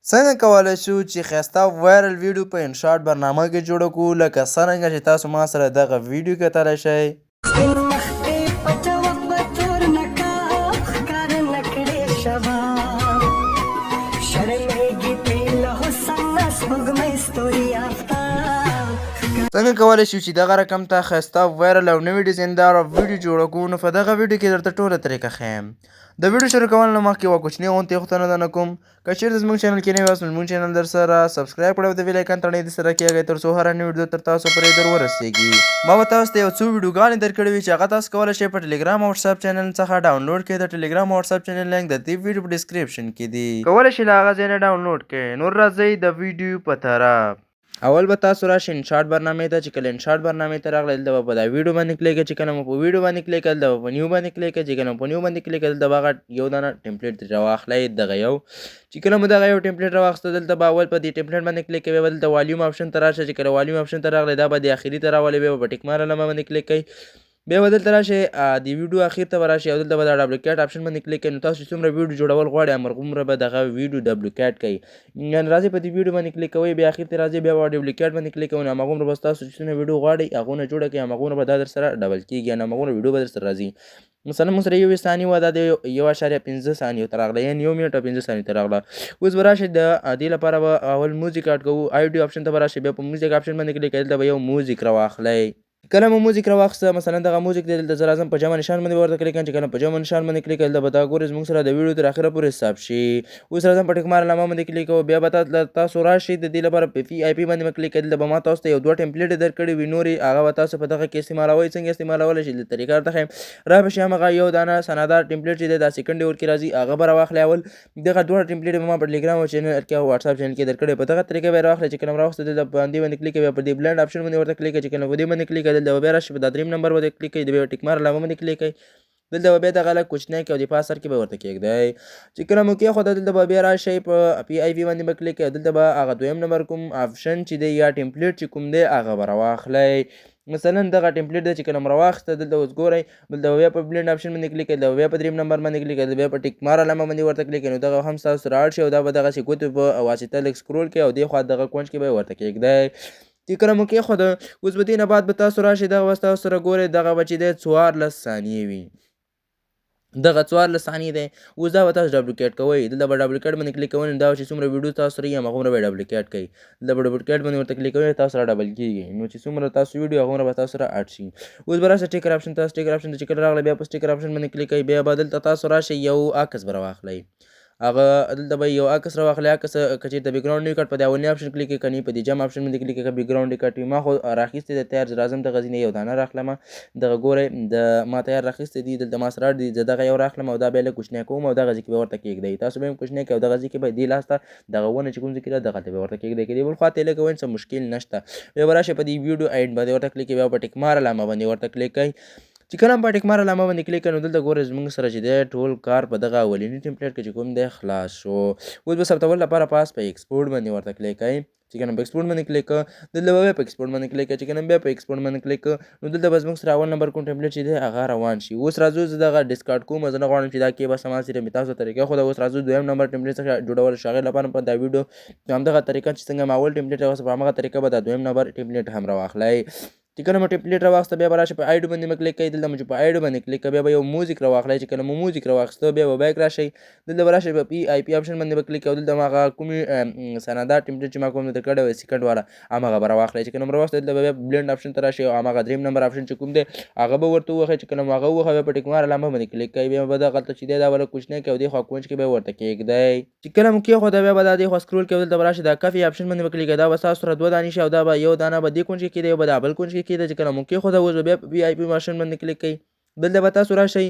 څنګه کولی شو چې ښایسته وایرل ویډیو په انشاټ برنامه کې جوړه کړو لکه څرنګه چې تاسو ما سره دغه ویډیو کتلی شئ. سپین مخ دې پټوه په تور نقاب ښکاره نه کړې شباب شرمېږي پرې له حسن نه سپوږمۍ ستوري آفتاب څنګه کولی شو چې دغه رقم ته ښایسته وایرل او نوي ډیزایندار ویډیو جوړه کړو، نو په دغه ویډیو کې درته ټوله طریقه ښیم. د ویډیو شروع کولو نه مخکې یوه کوچنۍ غونتې غوښتنه درنه کوم، که چېرته زموږ چینل کې نوي یاست نو زموږ چینل در سره سبسکرایب کړئ او د بیل ایکن تڼۍ درسره کېږئ تر څو هره نوې ویډیو تر تاسو پورې در ورسیږي. ما به تاسو ته یو څو ویډیوګانې درکړې وي چې هغه تاسو کولی شئ په ټلیګرام او وټساپ چینل څخه ډاونلوډ کړئ. د ټلیګرام او وټساپ چینل لینک د دې ویډیو په ډسکریپشن کې دی، کولی شئ له هغه ځای نه ډاونلوډ کړئ. نور راځئ د ویډیو په طرف. اول به تاسو راشئ انشاټ برنامې ته. چې کله انشاټ برنامې ته راغلئ دلته به په دا ویډیو باندې کلیک کړئ. چې کله مو په ویډیو باندې کلیک کړئ دلته به په نیو باندې کلیک کړئ. چې کله مو په نیو باندې کلیک کړئ دلته به هغه یو دانه ټمپلیټ راواخلئ، دغه یو. چې کله مو دغه یو ټمپلیټ راواخیسته دلته به اول په دې ټمپلیټ باندې کلیک کوئ، بیا به دلته والیوم آپشن ته راشه. چې کله والیوم آپشن ته راغلئ دا به د اخري ته راولئ، بیا به په ټیک مار علامه باندې کلیک کوئ. بیا به دلته راشئ د ویډیو اخر ته به راشئ او دلته به د ډبلیکیټ آپشن باندې کلیک کړئ. نو تاسو څومره ویډیو جوړول غواړئ همغومره به دغه ویډیو ډبلیکیټ کوئ. یعنې راځئ په دې ویډیو باندې کلیک کوئ، بیا اخر ته راځئ، بیا به ډبلیکیټ باندې کلیک کوئ. نو همغومره به تاسو چې څونه ویډیو غواړئ هغونه جوړه کړئ، همغومره به دا در سره ډبل کېږي، یعنې همغومره ویډیو به در سره راځي. مثلا موږ سره 1 ثانیې وه، دا د 1.5 ثانیو ته راغله، یعنې 1 منټ او 15 ثانیو ته راغله. اوس به راشئ د دې لپاره به اول موزیک اډ کوو، آیډیو آپشن ته به راشئ، بیا په موزیک آپشن باندې کلیک کوئ، دلته به یو موزیک راواخلئ. کله مو موزیک راواخیسته، مثلا دغه موزیک دی دلته زه راځم په جمع نشان باندې به ورته کلیک کوم. چې کله په جمع نشان باندې کلیک کړئ دلته به دغه ګورئ زموږ سره د ویډیو تر اخره پورې ثبت شي. اوس راځم په ټیک مار علامه باندې کلیک کوم، بیا به تاسو راشئ د دې لپاره په VIP باندې به کلیک کړئ. دلته به ما تاسو ته یو 2 ټمپلیټ درکړي وي، نورې هغه به تاسو په دغه کې استعمالوئ. څنګه استعمالولی شئ د طریقه درته ښیم. را به شي همغه یو دانه سنادار ټمپلیټ چې دی دا سیکنډ ډیور کې راځي هغه به راواخلئ. اول دغه 2 ټمپلیټ به ما په ټلیګرام او چینل کې او وټساپ چینل کې درکړی، په دغه طریقه به یې راواخلئ. چې کله مو راواخیسته دلته باندې کلیک کوئ، بیا په دې بلنډ آپشن باندې ورته کلیک کوئ. چې کله په دې باندې کلیک کوئ دلته به بیا راشئ په دا دریم نمبر باندې کلیک کوئ، د بیا ټیک مار علامه باندې کلیک کوئ. دلته به بیا دغه لږ کوچنی کوي او د پاس سر کې به ورته کېږدئ. چې کله مو کېښوده دلته به بیا راشئ په VIP باندې به کلیک کوئ، دلته به هغه دویم نمبر کوم آپشن چې دی یا ټمپلیټ چې کوم دی هغه به راواخلئ. مثلا دغه ټمپلیټ دی چې کله مو راواخیسته دلته اوس ګورئ دلته به بیا په بلنډ آپشن باندې کلیک کوئ، دلته بیا په دریم نمبر باندې کلیک کوئ، بیا په ټیک مار علامه باندې ورته کلیک کوئ. نو دغه هم ستاسو سره اډ شي او دا به دغسې ګوتې په واسطه لږ سکرول کوئ او دې خوا دغه کونج کې به یې ورته کېږدئ. چې کله مو کېښوده اوس به دې نه بعد به تاسو راشئ دغه به ستاسو سره ګورئ دغه به چې دی 14 ثانیې وي، دغه 14 ثانیې دی. اوس دا به تاسو ډبلیکیټ کوئ، دلته به ډبلیکیټ باندې کلیک کوئ، دا چې څومره ویډیو تاسو سره وي همغومره به یې ډبلیکیټ کوئ. دلته به ډبلیکیټ باندې ورته کلیک کوئ تاسو سره ډبل کېږي، نو چې څومره تاسو ویډیو هغومره به تاسو سره اډ شي. اوس به راشئ سټیکر آپشن ته، سټیکر آپشن ته چې کله راغلی بیا په سټیکر آپشن باندې کلیک کوئ، بیا به دلته تاسو راشئ یو عکس به راواخلئ. هغه دلته به یو عکس راواخلئ. عکس که چېرته بیکګراونډ نه وي کټ په دې اولني آپشن کلیک کړئ، که نه په دې جمع آپشن باندې کلیک کړئ بیکګراونډ یې کټ وي. ما خو راخیستی دی تیار، زه راځم دغه ځینې یو دانه راخلمه. دغه ګورئ د ما تیار راخیستی دي، دلته ما سره اډ دي، زه دغه یو راخلم او دا بیا لږ کوچنی کوم او دغه ځای کې به ورته کېږدئ. تاسو به هم کوچنی کړئ او دغه ځای کې به دې لاس ته دغه ونه چې کوم ځای کې ده دغلته به ورته کېږدئ. که دې بل خوا ته یې لګوئ څه مشکل نشته. بیا به راشئ په دې ویډیو اینډ باندې ورته کلیک کوئ، بیا په ټیک مار علامه باندې ورته کلیک کوئ. چې کله هم په ټیک مار علامه باندې کلیک کړئ نو دلته ګورئ زموږ سره چې دی ټول کار په دغه اولني ټمپلیټ کې چې کوم دی خلاص شو. اوس به ثبتولو لپاره پاس په ایکسپورټ باندې ورته کلیک کوئ. چې کله په ایکسپورټ باندې کلیک کړه دلته به بیا په ایکسپورټ باندې کلیک کړه. چې کله بیا په ایکسپورټ باندې کلیک کړه نو دلته به زموږ سره اول نمبر کوم ټمپلیټ چې دی هغه روان شي. اوس راځو زه دغه ډسکارډ کوم، زه نه غواړم چې دا کې بس ما سره مې تاسو طریقه خو دا. اوس راځو دویم نمبر ټمپلیټ څخه جوړول شي، هغې لپاره په دا ویډیو په همدغه طریقه چې څنګه ما اول ټمپلیټ راوسته په همغه طریقه به دا دویم نمبر ټمپلیټ هم راواخلئ. چې کله مو ټمپلیټ راواخیسته بیا به راشئ په آیډیو باندې مو کلیک کوئ، دلته مو چې په آیډیو باندې کلیک کوئ بیا به یو موزیک راواخلئ. چې کله مو موزیک راواخیسته بیا به بیک راشئ، دلته به راشئ په VIP آپشن باندې به کلیک کوئ، دلته مو هغه کومې سنادار ټمپلیټ چې ما کوم درکړی وی سیکنډ والا همغه به راواخلئ. چې کله مو راواخیسته دلته به بیا بلنډ آپشن ته راشئ او همغه دریم نمبر آپشن چې کوم دی هغه به ورته ووهئ. چې کله مو هغه ووهئ بیا په ټیک مار علامه باندې کلیک کوئ، بیا به دغلته چې دی دا به لږ کوچنی کوئ او دې خوا کونج کې به یې ورته کېږدئ. چې کله مو کېښوده بیا به دا دې خوا سکرول کوئ، دلته به راشئ دا کافي آپشن باندې به کلیک کوئ، دا به ستاسو سره 2 دانې شي او دا به یو دانه به دې کونج کې کېږدئ او به دا بل کونج کې کېږدئ. چې کله مو کېښوده اوس به بیا په VIP آپشن باندې کلیک کوئ، دلته به تاسو راشئ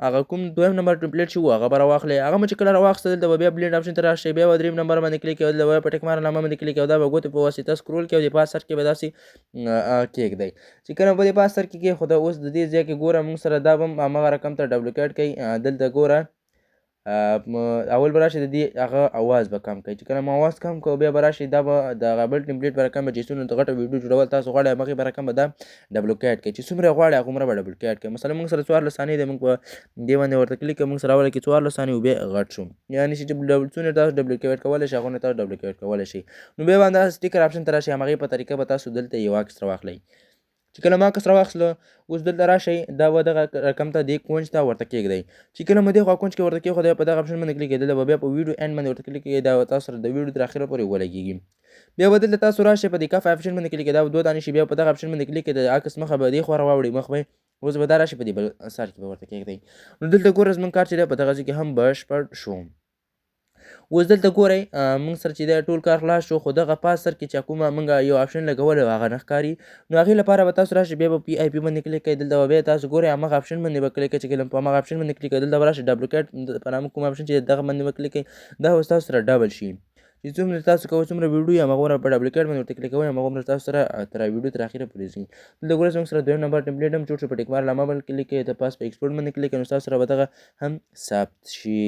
هغه کوم دویم نمبر ټمپلیټ چې و هغه به راواخلئ. هغه مو چې کله راواخیسته دلته به بیا بلنډ آپشن ته راشئ، بیا به دریم نمبر باندې کلیک کوئ، دلته به په ټیک مار علامه باندې کلیک کوئ، دا به ګوتې په واسطه سکرول کوئ او د پاس سر کې به داسې کېږدئ. چې کله په دې پاس سر کې کېښوده اوس د دې ځای کې ګوره موږ سره دا به هم همغه رقم ته ډبلیکیټ کوي. دلته ګوره اول به راشي د دې هغه اواز به کم کوئ چې کله مو اواز کم کړو بیا به راشي دا به د هغه بل ټمپلیټ به رقم به چې څومره د غټه ویډیو جوړول تاسو غواړئ همغې به رقم به دا ډبلوکیټ کړئ چې څومره غواړئ هغومره به ډبلوکیټ کړئ مثلا موږ سره 14 ثانیې دی موږ په دې باندې ورته کلیک کوو موږ سره راوړی کې 14 ثانیې و بیا غټ شو یعنې چې څونه تاسو ډبلوکیټ کولی شئ هغونه تاسو ډبلوکیټ کولی شئ نو بیا باندې سټیکر آپشن ته راشئ همغې په طریقه به تاسو دلته یو عکس راواخلئ چې کله ما عکس راواخیسته اوس دلته راشئ دا به دغه رقم ته دې کونج ته ورته کېږدئ چې کله مو دې خوا کونج کې ورته کېښودئ په دغه آپشن باندې کلیک کېدل به بیا په ویډیو اینډ باندې ورته کلیک کېږئ دا به تاسو سره د ویډیو تر اخره پورې ولګېږي بیا به دلته تاسو راشئ په دې کف آپشن باندې کلیک دا به 2 دانې شي بیا په دغه آپشن باندې کلیک د عکس مخه به دې خوا راواوړئ مخ به اوس به دا راشي په دې بل سر کې به ورته کېږدئ نو دلته ګوره زموږ کار چې دی په دغه ځای کې هم بشپړ شو اوس دلته ګورئ موږ سره چې دی ټول کار خلاص شو خو دغه پاس سر کې چې کومه موږ یو آپشن لګولی و هغه نه ښکاري نو هغې لپاره به تاسو راشئ بیا به پي آی پي باندې کلیک کوئ دلته به بیا تاسو ګورئ همغه آپشن باندې به کلیک کوئ چې کله په همغه آپشن باندې کلیک کوئ دلته به راشئ ډبلوکیټ په نامه کوم آپشن چې دغه باندې به کلیک کوئ دا به ستاسو سره ډبل شي چې څومره تاسو کوئ څومره ویډیو یې همغومره په ډبلوکیټ باندې ورته کلیک کوئ همغومره تاسو سره تر ویډیو تر اخره پورې ځي دلته ګورئ زموږ سره 2 نمبر ټمپلیټ هم جوړ شو په ټیک مار علامه باندې کلیک کوئ ته پاس په ایکسپورټ باندې کلیک کوئ نو ستاسو سره به دغه هم ثبت شي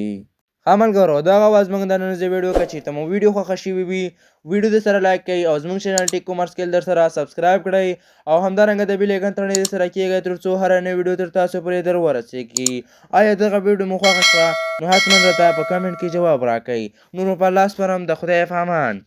ها ملګرو دغه وه زموږ د نننۍ ویډیو که چېرته مو ویډیو خوښه شوې وي ویډیو د سره لایک کړئ او زموږ چینل ټیک کامرس سکیل در سره سبسکرایب کړئ او همدارنګه د بیل ایکن تڼۍ در سره کېږئ تر څو هره نوې ویډیو تر تاسو پورې در ورسېږي آیا دغه ویډیو مو خوښه شوه نو حتما راته په کمنټ کې جواب راکړئ نور مو په الله سپارم د خدای په امان